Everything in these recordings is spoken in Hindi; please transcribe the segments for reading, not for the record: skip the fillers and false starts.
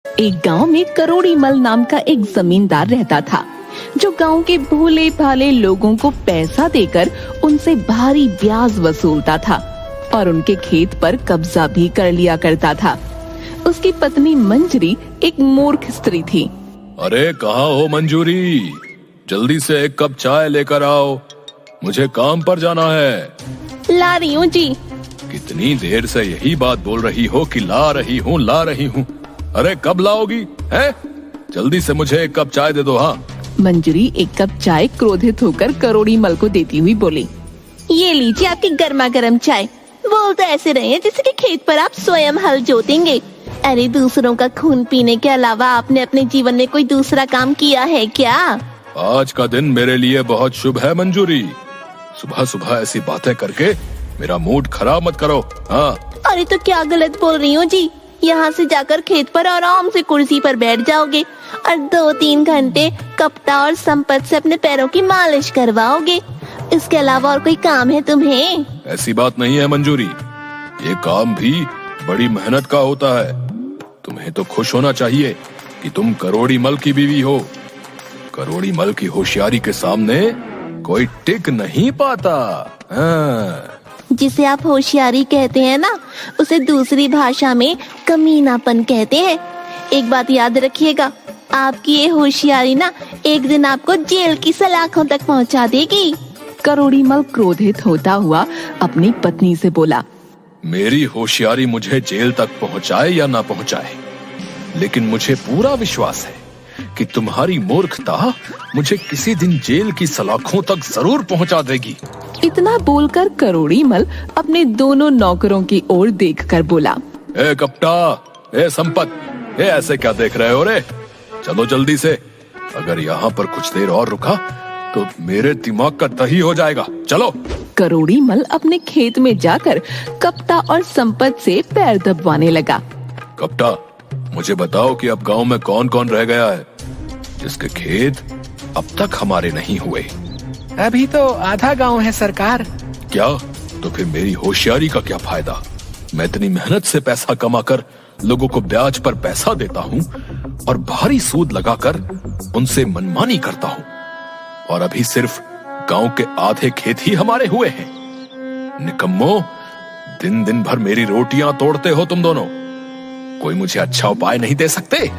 एक गांव में करोड़ी मल नाम का एक जमींदार रहता था, जो गांव के भोले भाले लोगों को पैसा देकर उनसे भारी ब्याज वसूलता था और उनके खेत पर कब्जा भी कर लिया करता था। उसकी पत्नी मंजरी एक मूर्ख स्त्री थी। अरे कहाँ हो मंजूरी, जल्दी से एक कप चाय लेकर आओ, मुझे काम पर जाना है। ला रही हूँ जी। कितनी देर से यही बात बोल रही हो कि ला रही हूँ ला रही हूँ। अरे कब लाओगी है? जल्दी से मुझे एक कप चाय दे दो। हाँ। मंजरी एक कप चाय क्रोधित होकर करोड़ी मल को देती हुई बोली, ये लीजिए आपकी गर्मा गर्म चाय। बोल तो ऐसे रहे हैं जैसे कि खेत पर आप स्वयं हल जोतेंगे। अरे दूसरों का खून पीने के अलावा आपने अपने जीवन में कोई दूसरा काम किया है क्या? आज का दिन मेरे लिए बहुत शुभ है मंजूरी, सुबह सुबह ऐसी बातें करके मेरा मूड खराब मत करो। हाँ। अरे तो क्या गलत बोल रही हूँ जी? यहाँ से जाकर खेत पर आराम से कुर्सी पर बैठ जाओगे और 2-3 घंटे कपटा और संपत से अपने पैरों की मालिश करवाओगे। इसके अलावा और कोई काम है तुम्हें? ऐसी बात नहीं है मंजूरी, ये काम भी बड़ी मेहनत का होता है। तुम्हें तो खुश होना चाहिए कि तुम करोड़ी मल की बीवी हो। करोड़ी मल की होशियारी के सामने कोई टिक नहीं पाता। हाँ। जिसे आप होशियारी कहते हैं ना, उसे दूसरी भाषा में कमीनापन कहते हैं। एक बात याद रखिएगा, आपकी ये होशियारी ना एक दिन आपको जेल की सलाखों तक पहुंचा देगी। करोड़ी मल क्रोधित होता हुआ अपनी पत्नी से बोला, मेरी होशियारी मुझे जेल तक पहुंचाए या ना पहुंचाए, लेकिन मुझे पूरा विश्वास है कि तुम्हारी मूर्खता मुझे किसी दिन जेल की सलाखों तक जरूर पहुंचा देगी। इतना बोलकर करोड़ी मल अपने दोनों नौकरों की ओर देखकर बोला, ए कपटा, ए संपत, ए ऐसे क्या देख रहे हो रे? चलो जल्दी से, अगर यहाँ पर कुछ देर और रुका तो मेरे दिमाग का दही हो जाएगा। चलो। करोड़ी मल अपने खेत में जाकर कपटा और संपत से पैर दबवाने लगा। कपटा, मुझे बताओ कि अब गांव में कौन कौन रह गया है जिसके खेत अब तक हमारे नहीं हुए? अभी तो आधा गांव है सरकार। क्या? तो फिर मेरी होशियारी का क्या फायदा? मैं इतनी मेहनत से पैसा कमाकर लोगों को ब्याज पर पैसा देता हूँ और भारी सूद लगाकर उनसे मनमानी करता हूँ, और अभी सिर्फ गांव के आधे खेत ही हमारे हुए हैं। निकम्मो, दिन दिन भर मेरी रोटियां तोड़ते हो तुम दोनों। कोई मुझे अच्छा उपाय नहीं दे सकते?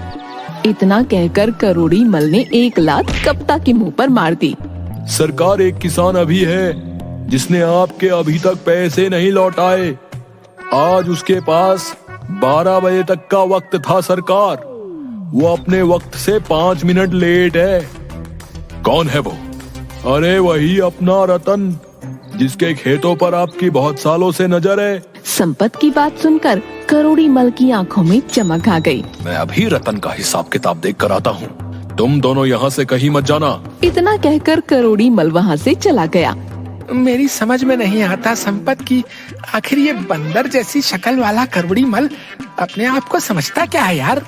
इतना कहकर करोड़ी मल ने एक लात कपटा के मुंह पर मार दी। सरकार, एक किसान अभी है जिसने आपके अभी तक पैसे नहीं लौटाए। आज उसके पास 12 बजे तक का वक्त था सरकार, वो अपने वक्त से 5 मिनट लेट है। कौन है वो? अरे वही अपना रतन, जिसके खेतों पर आपकी बहुत सालों से नजर है। संपत की बात सुनकर करोड़ी मल की आंखों में चमक आ गई। मैं अभी रतन का हिसाब किताब देख कर आता हूँ, तुम दोनों यहाँ से कहीं मत जाना। इतना कहकर करोड़ी मल वहाँ से चला गया। मेरी समझ में नहीं आता संपत की, आखिर ये बंदर जैसी शक्ल वाला करोड़ी मल अपने आप को समझता क्या है यार?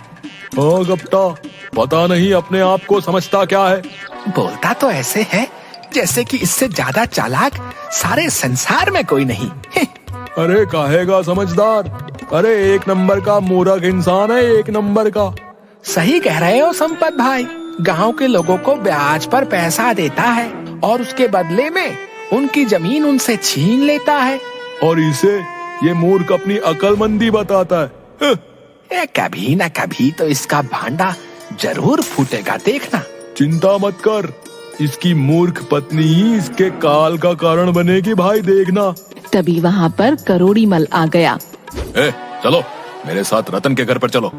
हाँ गप्ता, पता नहीं अपने आप को समझता क्या है। बोलता तो ऐसे है जैसे कि इससे ज्यादा चालाक सारे संसार में कोई नहीं। अरे काहेगा समझदार, अरे एक नंबर का मूर्ख इंसान है, एक नंबर का। सही कह रहे हो संपत भाई, गांव के लोगों को ब्याज पर पैसा देता है और उसके बदले में उनकी जमीन उनसे छीन लेता है, और इसे ये मूर्ख अपनी अक्लमंदी बताता है। कभी न कभी तो इसका भांडा जरूर फूटेगा, देखना। चिंता मत कर, इसकी मूर्ख पत्नी ही इसके काल का कारण बनेगी भाई, देखना। तभी वहाँ पर करोड़ी मल आ गया। चलो मेरे साथ रतन के घर पर चलो।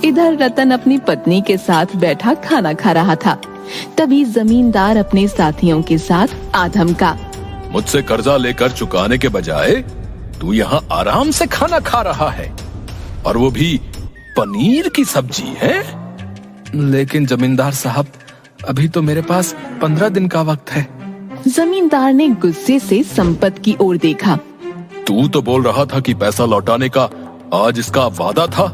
इधर रतन अपनी पत्नी के साथ बैठा खाना खा रहा था। तभी जमींदार अपने साथियों के साथ आधम का, मुझसे कर्जा लेकर चुकाने के बजाय तू यहाँ आराम से खाना खा रहा है, और वो भी पनीर की सब्जी है। लेकिन जमींदार साहब, अभी तो मेरे पास 15 दिन का वक्त है। जमींदार ने गुस्से से संपत की ओर देखा। तू तो बोल रहा था कि पैसा लौटाने का आज इसका वादा था।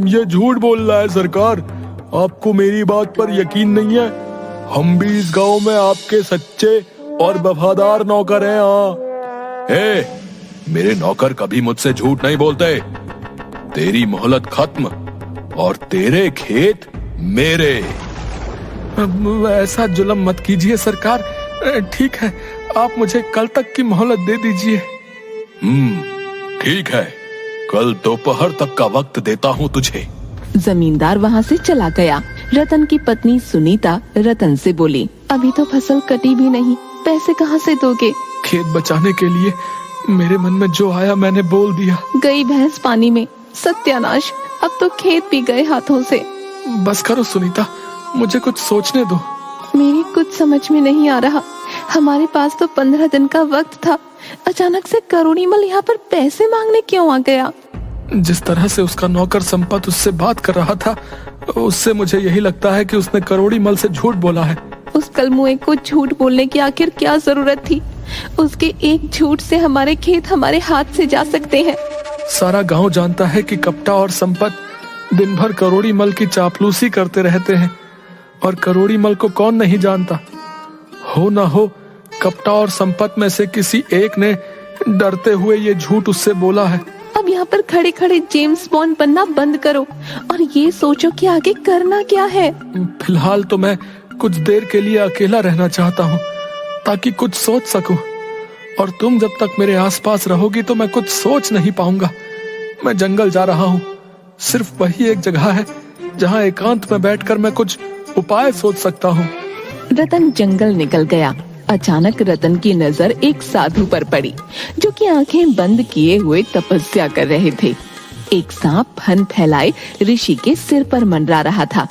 ये झूठ बोल रहा है सरकार, आपको मेरी बात पर यकीन नहीं है। हम भी इस गांव में आपके सच्चे और वफादार नौकर हैं। हाँ, मेरे नौकर कभी मुझसे झूठ नहीं बोलते। तेरी मोहलत खत्म और तेरे खेत मेरे। ऐसा जुल्म मत कीजिए सरकार। ठीक है, आप मुझे कल तक की मोहलत दे दीजिए। ठीक है, कल दोपहर तक का वक्त देता हूँ तुझे। जमींदार वहाँ से चला गया। रतन की पत्नी सुनीता रतन से बोली, अभी तो फसल कटी भी नहीं, पैसे कहाँ से दोगे? खेत बचाने के लिए मेरे मन में जो आया मैंने बोल दिया। गई भैंस पानी में, सत्यानाश, अब तो खेत भी गए हाथों से। बस करो सुनीता, मुझे कुछ सोचने दो। मेरी कुछ समझ में नहीं आ रहा। हमारे पास तो 15 दिन का वक्त था, अचानक से करोड़ीमल यहाँ पर पैसे मांगने क्यों आ गया? जिस तरह से उसका नौकर संपत उससे बात कर रहा था, उससे मुझे यही लगता है कि उसने करोड़ीमल से झूठ बोला है। उस कलमुए को झूठ बोलने की आखिर क्या जरूरत थी? उसके एक झूठ से हमारे खेत हमारे हाथ से जा सकते हैं। सारा गांव जानता है कि कपटा और संपत दिन भर करोड़ीमल की चापलूसी करते रहते हैं, और करोड़ीमल को कौन नहीं जानता। हो ना हो कपटा और संपत में से किसी एक ने डरते हुए ये झूठ उससे बोला है। अब यहाँ पर खड़े खड़े जेम्स बॉन्ड बनना बंद करो और ये सोचो कि आगे करना क्या है। फिलहाल तो मैं कुछ देर के लिए अकेला रहना चाहता हूँ, ताकि कुछ सोच सकूं। और तुम जब तक मेरे आसपास रहोगी तो मैं कुछ सोच नहीं पाऊंगा। मैं जंगल जा रहा हूँ, सिर्फ वही एक जगह है जहाँ एकांत में बैठकर मैं कुछ उपाय सोच सकता हूँ। रतन जंगल निकल गया। अचानक रतन की नजर एक साधु पर पड़ी, जो कि आंखें बंद किए हुए तपस्या कर रहे थे। एक सांप फन फैलाए ऋषि के सिर पर मंडरा रहा था।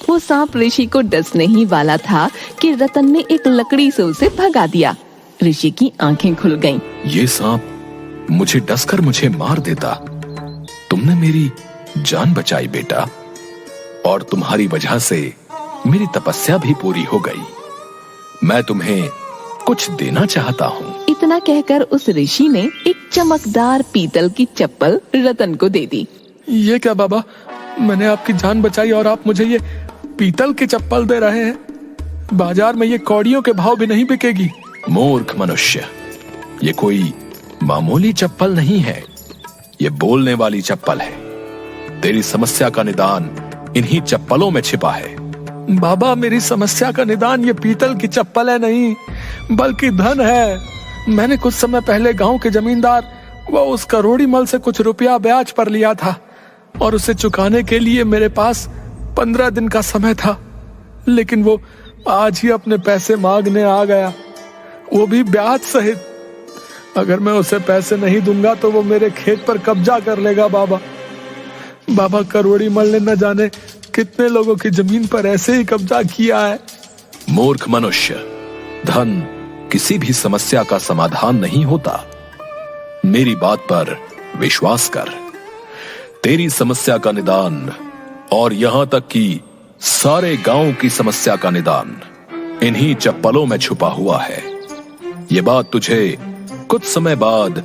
वो सांप ऋषि को डसने ही वाला था कि रतन ने एक लकड़ी से उसे भगा दिया। ऋषि की आंखें खुल गईं। ये सांप मुझे डसकर मुझे मार देता। तुमने मेरी जान बचाई बेटा, और तुम्हारी वजह से मेरी तपस्या भी पूरी हो गई। मैं तुम्हें कुछ देना चाहता हूँ। इतना कहकर उस ऋषि ने एक चमकदार पीतल की चप्पल रतन को दे दी। ये क्या बाबा, मैंने आपकी जान बचाई और आप मुझे ये पीतल की चप्पल दे रहे हैं? बाजार में ये कौड़ियों के भाव भी नहीं बिकेगी। मूर्ख मनुष्य, ये कोई मामूली चप्पल नहीं है, ये बोलने वाली चप्पल है। तेरी समस्या का निदान इन्हीं चप्पलों में छिपा है। बाबा, मेरी समस्या का निदान ये पीतल की चप्पल है नहीं, बल्कि धन है। मैंने कुछ समय पहले गांव के जमींदार व उस करोड़ीमल से कुछ रुपया ब्याज पर लिया था, और उसे चुकाने के लिए मेरे पास 15 दिन का समय था। लेकिन वो आज ही अपने पैसे मांगने आ गया, वो भी ब्याज सहित। अगर मैं उसे पैसे नहीं दूंगा तो वो मेरे खेत पर कब्जा कर लेगा। बाबा, करोड़ीमल ने न जाने कितने लोगों की जमीन पर ऐसे ही कब्जा किया है। मूर्ख मनुष्य, धन किसी भी समस्या का समाधान नहीं होता। मेरी बात पर विश्वास कर। तेरी समस्या का निदान, और यहां तक कि सारे गांव की समस्या का निदान, इन्हीं चप्पलों में छुपा हुआ है। ये बात तुझे कुछ समय बाद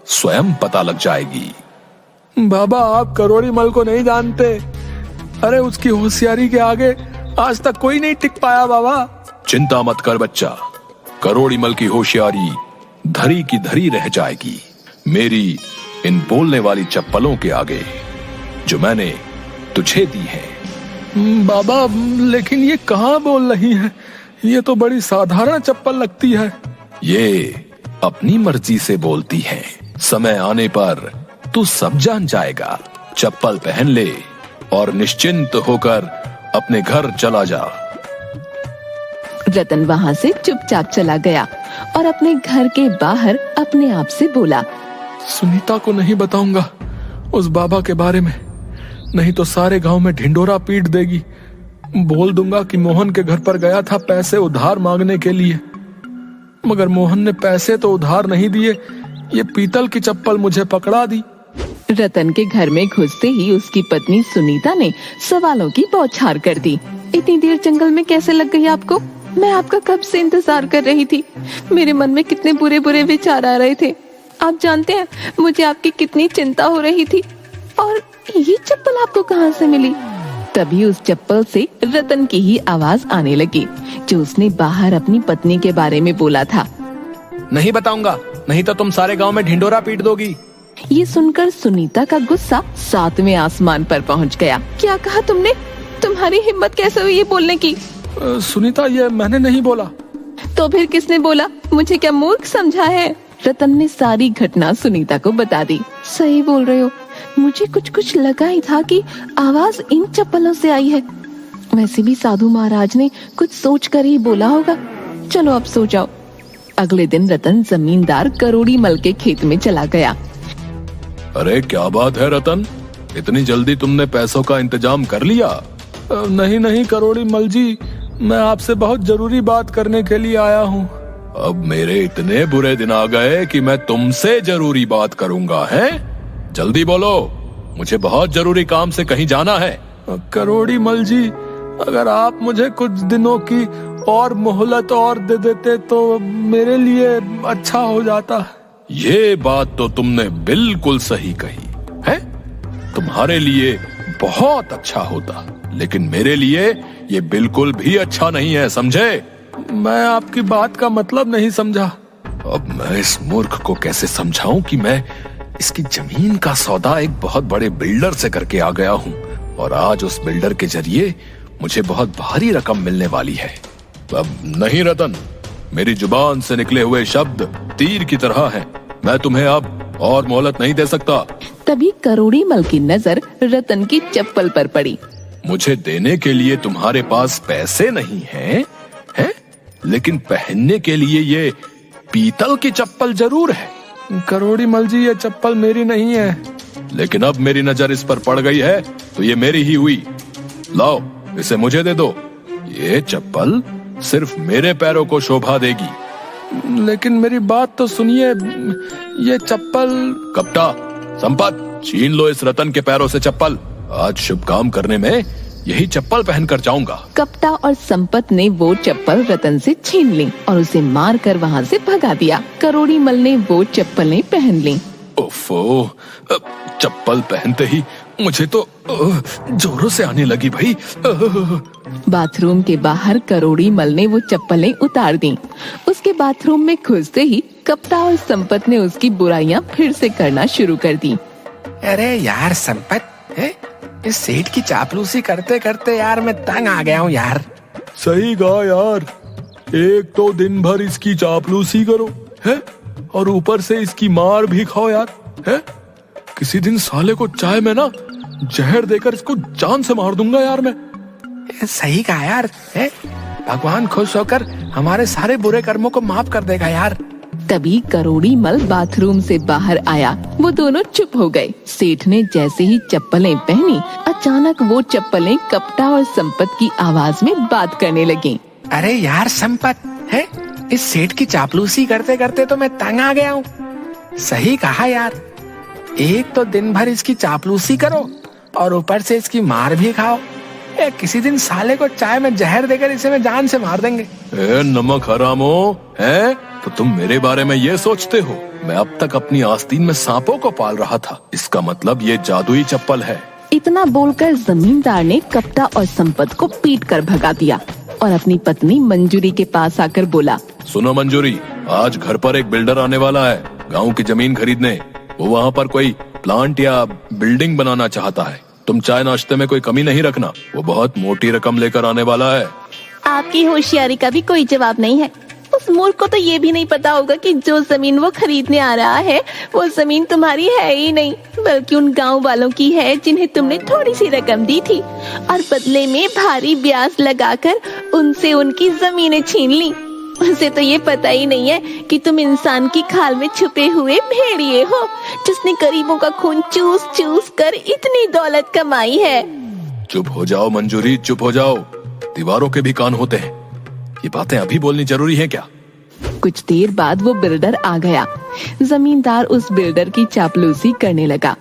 स्वयं पता लग जाएगी। बाबा, आप करोड़ीमल को नहीं जानते। अरे, उसकी होशियारी के आगे आज तक कोई नहीं टिक पाया। बाबा, चिंता मत कर बच्चा, करोड़ीमल की होशियारी धरी की धरी रह जाएगी मेरी इन बोलने वाली चप्पलों के आगे, जो मैंने तुझे दी है। बाबा, लेकिन ये कहाँ बोल रही है? ये तो बड़ी साधारण चप्पल लगती है। ये अपनी मर्जी से बोलती है। समय आने पर तू सब जान जाएगा। चप्पल पहन ले और निश्चिंत होकर अपने घर चला जा। रतन वहाँ से चुपचाप चला गया और अपने घर के बाहर अपने आप से बोला, सुनीता को नहीं बताऊंगा उस बाबा के बारे में, नहीं तो सारे गांव में ढिंडोरा पीट देगी। बोल दूंगा कि मोहन के घर पर गया था पैसे उधार मांगने के लिए, मगर मोहन ने पैसे तो उधार नहीं दिए, ये पीतल की चप्पल मुझे पकड़ा दी। रतन के घर में घुसते ही उसकी पत्नी सुनीता ने सवालों की बौछार कर दी। इतनी देर जंगल में कैसे लग गई आपको? मैं आपका कब से इंतजार कर रही थी। मेरे मन में कितने बुरे बुरे विचार आ रहे थे। आप जानते हैं मुझे आपकी कितनी चिंता हो रही थी। और ये चप्पल आपको कहाँ से मिली? तभी उस चप्पल से रतन की ही आवाज आने लगी, जो उसने बाहर अपनी पत्नी के बारे में बोला था। नहीं बताऊंगा, नहीं तो तुम सारे गांव में ढिंडोरा पीट दोगी। ये सुनकर सुनीता का गुस्सा 7वें आसमान पर पहुंच गया। क्या कहा तुमने? तुम्हारी हिम्मत कैसे हुई ये बोलने की? सुनीता, ये मैंने नहीं बोला। तो फिर किसने बोला? मुझे क्या मूर्ख समझा है? रतन ने सारी घटना सुनीता को बता दी। सही बोल रहे हो, मुझे कुछ लगा ही था कि आवाज इन चप्पलों से आई है। वैसे भी साधु महाराज ने कुछ सोच कर ही बोला होगा। चलो अब सो जाओ। अगले दिन रतन जमींदार करोड़ी मल के खेत में चला गया। अरे क्या बात है रतन, इतनी जल्दी तुमने पैसों का इंतजाम कर लिया? नहीं करोड़ी मल जी, मैं आपसे बहुत जरूरी बात करने के लिए आया हूँ। अब मेरे इतने बुरे दिन आ गए कि मैं तुमसे जरूरी बात करूंगा, है? जल्दी बोलो, मुझे बहुत जरूरी काम से कहीं जाना है। करोड़ी मल जी, अगर आप मुझे कुछ दिनों की और मोहलत और दे देते तो मेरे लिए अच्छा हो जाता। ये बात तो तुमने बिल्कुल सही कही है। तुम्हारे लिए बहुत अच्छा होता, लेकिन मेरे लिए ये बिल्कुल भी अच्छा नहीं है, समझे? मैं आपकी बात का मतलब नहीं समझा। अब मैं इस मूर्ख को कैसे समझाऊं कि मैं इसकी जमीन का सौदा एक बहुत बड़े बिल्डर से करके आ गया हूँ और आज उस बिल्डर के जरिए मुझे बहुत भारी रकम मिलने वाली है। अब नहीं रतन, मेरी जुबान से निकले हुए शब्द तीर की तरह हैं। मैं तुम्हें अब और मोहलत नहीं दे सकता। तभी करोड़ी मल की नजर रतन की चप्पल पर पड़ी। मुझे देने के लिए तुम्हारे पास पैसे नहीं हैं, हैं? लेकिन पहनने के लिए ये पीतल की चप्पल जरूर है। करोड़ी मल जी, ये चप्पल मेरी नहीं है। लेकिन अब मेरी नजर इस पर पड़ गई है तो ये मेरी ही हुई। लाओ, इसे मुझे दे दो। ये चप्पल सिर्फ मेरे पैरों को शोभा देगी। लेकिन मेरी बात तो सुनिए, ये चप्पल। कपटा, संपत, छीन लो इस रतन के पैरों से चप्पल। आज शुभ काम करने में यही चप्पल पहनकर जाऊंगा। कपटा और संपत ने वो चप्पल रतन से छीन ली और उसे मार कर वहाँ से भगा दिया। करोड़ी मल ने वो चप्पलें पहन ली। ओफो, चप्पल पहनते ही मुझे तो जोरों से आने लगी भाई। बाथरूम के बाहर करोड़ी मल ने वो चप्पलें उतार दी। उसके बाथरूम में घुसते ही कपटा और संपत ने उसकी बुराइयां फिर से करना शुरू कर दी। अरे यार संपत, इस सेठ की चापलूसी करते करते यार मैं तंग आ गया हूँ यार। सही कहा यार, एक तो दिन भर इसकी चापलूसी करो है और ऊपर से इसकी मार भी खाओ यार, है? किसी दिन साले को चाय में ना जहर देकर इसको जान से मार दूंगा यार मैं। सही कहा यार, है? भगवान खुश होकर हमारे सारे बुरे कर्मों को माफ कर देगा यार। तभी करोड़ी मल बाथरूम से बाहर आया। वो दोनों चुप हो गए। सेठ ने जैसे ही चप्पलें पहनी, अचानक वो चप्पलें कपटा और संपत की आवाज में बात करने लगी। अरे यार संपत, है? इस सेठ की चापलूसी करते करते तो मैं तंग आ गया हूँ। सही कहा यार, एक तो दिन भर इसकी चापलूसी करो और ऊपर से इसकी मार भी खाओ। किसी दिन साले को चाय में जहर देकर इसे मैं जान से मार देंगे। नमक हरामो, है? तो तुम मेरे बारे में ये सोचते हो? मैं अब तक अपनी आस्तीन में सांपों को पाल रहा था। इसका मतलब ये जादुई चप्पल है। इतना बोलकर जमींदार ने कपटा और संपत को पीट कर भगा दिया और अपनी पत्नी मंजूरी के पास आकर बोला, सुनो मंजूरी, आज घर पर एक बिल्डर आने वाला है गांव की जमीन खरीदने। वो वहाँ पर कोई प्लांट या बिल्डिंग बनाना चाहता है। तुम चाय नाश्ते में कोई कमी नहीं रखना। वो बहुत मोटी रकम लेकर आने वाला है। आपकी होशियारी का भी कोई जवाब नहीं है। उस मूर्ख को तो ये भी नहीं पता होगा कि जो जमीन वो खरीदने आ रहा है वो जमीन तुम्हारी है ही नहीं, बल्कि उन गांव वालों की है जिन्हें तुमने थोड़ी सी रकम दी थी और बदले में भारी ब्याज लगाकर उनसे उनकी जमीनें छीन ली। उसे तो ये पता ही नहीं है कि तुम इंसान की खाल में छुपे हुए भेड़िए हो, जिसने गरीबों का खून चूस चूस कर इतनी दौलत कमाई है। चुप हो जाओ मंजूरी, चुप हो जाओ। दीवारों के भी कान होते हैं। ये बातें अभी बोलनी जरूरी है क्या? कुछ देर बाद वो बिल्डर आ गया। जमींदार उस बिल्डर की चापलूसी करने लगा,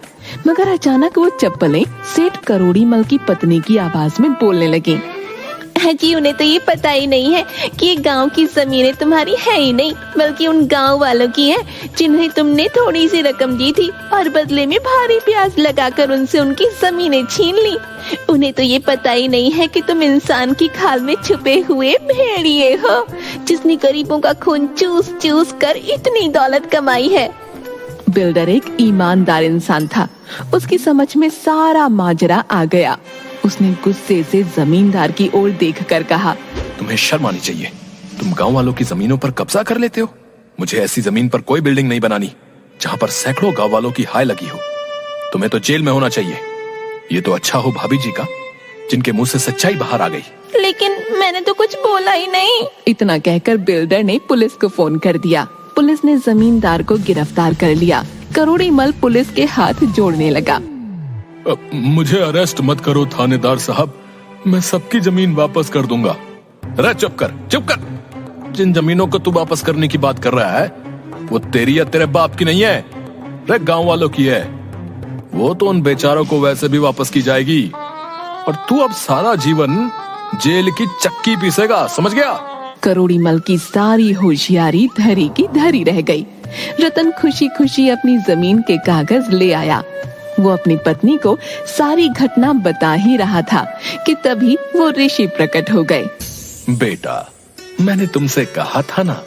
मगर अचानक वो चप्पलें सेठ करोड़ी मल की पत्नी की आवाज में बोलने लगी। जी, उन्हें तो ये पता ही नहीं है कि ये गांव की जमीनें तुम्हारी है ही नहीं, बल्कि उन गांव वालों की है जिन्हें तुमने थोड़ी सी रकम दी थी और बदले में भारी ब्याज लगाकर उनसे उनकी जमीनें छीन ली। उन्हें तो ये पता ही नहीं है कि तुम इंसान की खाल में छुपे हुए भेड़िए हो, जिसने गरीबों का खून चूस चूस कर इतनी दौलत कमाई है। बिल्डर एक ईमानदार इंसान था। उसकी समझ में सारा माजरा आ गया। उसने गुस्से से जमींदार की ओर देखकर कहा, तुम्हें शर्म आनी चाहिए। तुम गांव वालों की जमीनों पर कब्जा कर लेते हो। मुझे ऐसी जमीन पर कोई बिल्डिंग नहीं बनानी जहां पर सैकड़ों गांव वालों की हाय लगी हो। तुम्हें तो जेल में होना चाहिए। ये तो अच्छा हो भाभी जी का, जिनके मुंह से सच्चाई बाहर आ गई। लेकिन मैंने तो कुछ बोला ही नहीं। इतना कहकर बिल्डर ने पुलिस को फोन कर दिया। पुलिस ने जमींदार को गिरफ्तार कर लिया। करोड़ी मल पुलिस के हाथ जोड़ने लगा। मुझे अरेस्ट मत करो थानेदार साहब, मैं सबकी जमीन वापस कर दूंगा। अरे चुप कर, चुप कर। जिन जमीनों को तू वापस करने की बात कर रहा है वो तेरी या तेरे बाप की नहीं है, रे गांव वालों की है। वो तो उन बेचारों को वैसे भी वापस की जाएगी और तू अब सारा जीवन जेल की चक्की पीसेगा, समझ गया? करोड़ी मल की सारी होशियारी धरी की धरी रह गई। रतन खुशी खुशी अपनी जमीन के कागज ले आया। वो अपनी पत्नी को सारी घटना बता ही रहा था कि तभी वो ऋषि प्रकट हो गए। बेटा, मैंने तुमसे कहा था ना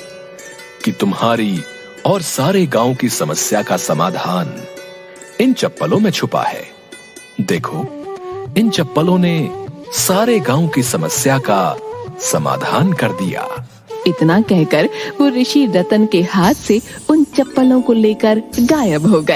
कि तुम्हारी और सारे गांव की समस्या का समाधान इन चप्पलों में छुपा है। देखो, इन चप्पलों ने सारे गांव की समस्या का समाधान कर दिया। इतना कहकर वो ऋषि रतन के हाथ से उन चप्पलों को लेकर गायब हो गए।